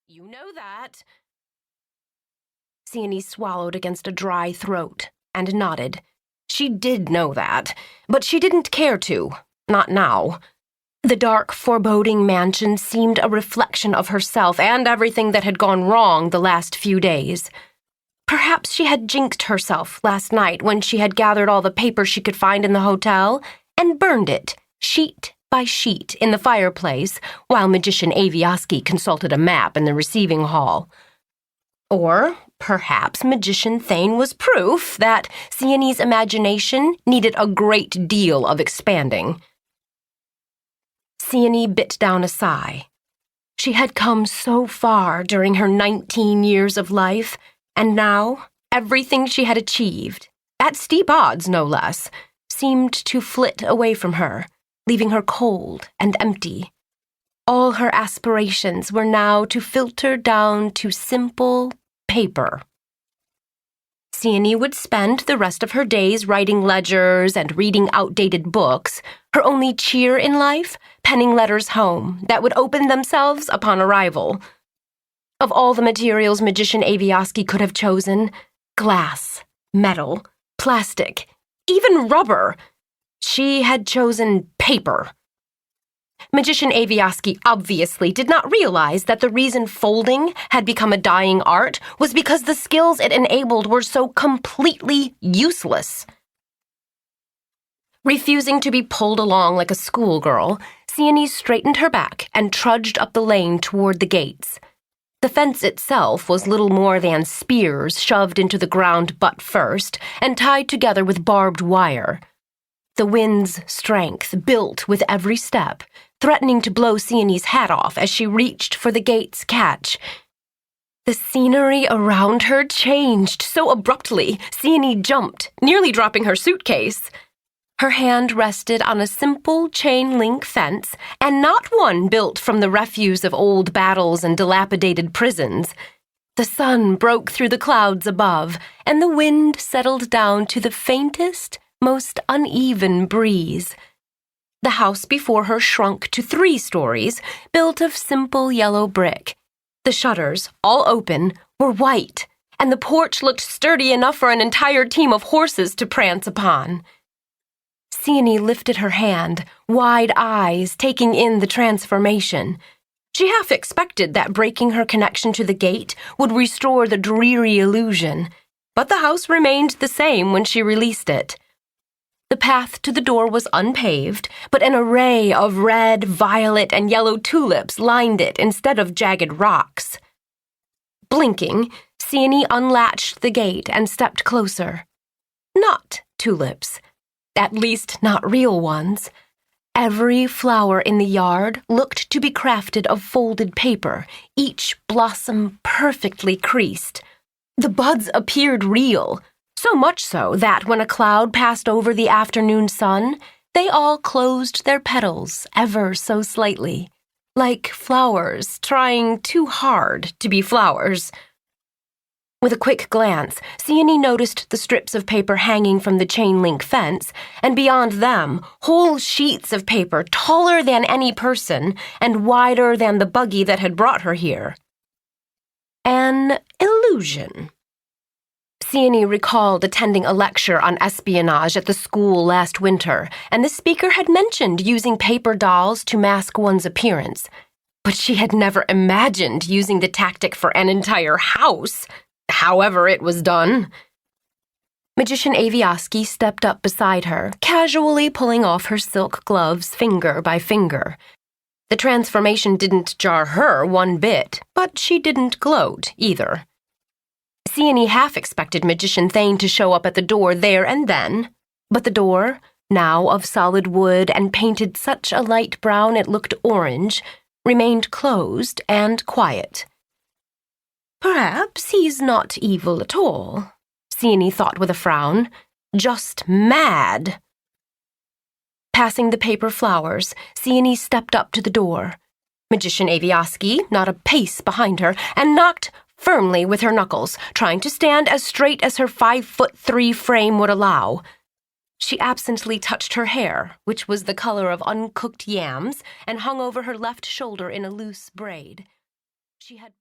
You know that. Ceony swallowed against a dry throat and nodded. She did know that, but she didn't care to. Not now. The dark, foreboding mansion seemed a reflection of herself and everything that had gone wrong the last few days. Perhaps she had jinxed herself last night when she had gathered all the paper she could find in the hotel and burned it, sheet by sheet, in the fireplace while Magician Emery consulted a map in the receiving hall. Or perhaps Magician Thane was proof that Ceony's imagination needed a great deal of expanding. Ceony bit down a sigh. She had come so far during her 19 years of life, and now everything she had achieved, at steep odds no less, seemed to flit away from her, leaving her cold and empty. All her aspirations were now to filter down to simple paper. Ceony would spend the rest of her days writing ledgers and reading outdated books, her only cheer in life, penning letters home that would open themselves upon arrival. Of all the materials Magician Emery could have chosen, glass, metal, plastic, even rubber, she had chosen paper. Magician Emery obviously did not realize that the reason folding had become a dying art was because the skills it enabled were so completely useless. Refusing to be pulled along like a schoolgirl, Ceony straightened her back and trudged up the lane toward the gates. The fence itself was little more than spears shoved into the ground butt first and tied together with barbed wire. The wind's strength built with every step, threatening to blow Ceony's hat off as she reached for the gate's catch. The scenery around her changed so abruptly, Ceony jumped, nearly dropping her suitcase. Her hand rested on a simple chain-link fence, and not one built from the refuse of old battles and dilapidated prisons. The sun broke through the clouds above, and the wind settled down to the faintest, most uneven breeze. The house before her shrunk to 3 stories, built of simple yellow brick. The shutters, all open, were white, and the porch looked sturdy enough for an entire team of horses to prance upon. Ceony lifted her hand, wide eyes taking in the transformation. She half expected that breaking her connection to the gate would restore the dreary illusion, but the house remained the same when she released it. The path to the door was unpaved, but an array of red, violet, and yellow tulips lined it instead of jagged rocks. Blinking, Ceony unlatched the gate and stepped closer. Not tulips. At least not real ones. Every flower in the yard looked to be crafted of folded paper, each blossom perfectly creased. The buds appeared real, so much so that when a cloud passed over the afternoon sun, they all closed their petals ever so slightly, like flowers trying too hard to be flowers. With a quick glance, Ceony noticed the strips of paper hanging from the chain-link fence, and beyond them, whole sheets of paper taller than any person and wider than the buggy that had brought her here. An illusion. Ceony recalled attending a lecture on espionage at the school last winter, and the speaker had mentioned using paper dolls to mask one's appearance. But she had never imagined using the tactic for an entire house. However it was done. Magician Emery stepped up beside her, casually pulling off her silk gloves finger by finger. The transformation didn't jar her one bit, but she didn't gloat either. Ceony half expected Magician Thane to show up at the door there and then, but the door, now of solid wood and painted such a light brown it looked orange, remained closed and quiet. Perhaps he's not evil at all, Ceony thought with a frown. Just mad. Passing the paper flowers, Ceony stepped up to the door. Magician Emery not a pace behind her, and knocked firmly with her knuckles, trying to stand as straight as her 5'3" frame would allow. She absently touched her hair, which was the color of uncooked yams, and hung over her left shoulder in a loose braid. She had